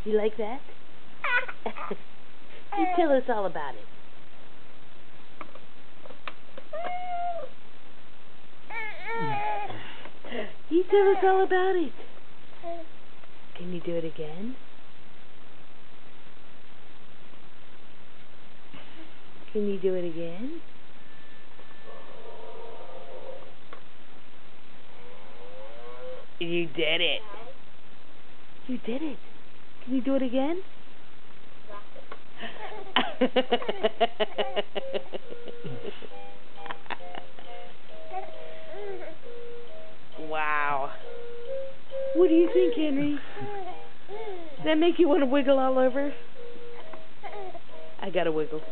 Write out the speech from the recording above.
You like that? You tell us all about it. You tell us all about it. Can you do it again? Can you do it again? You did it. You did it. Can you do it again? Wow. What do you think, Henry? Does that make you want to wiggle all over? I gotta wiggle.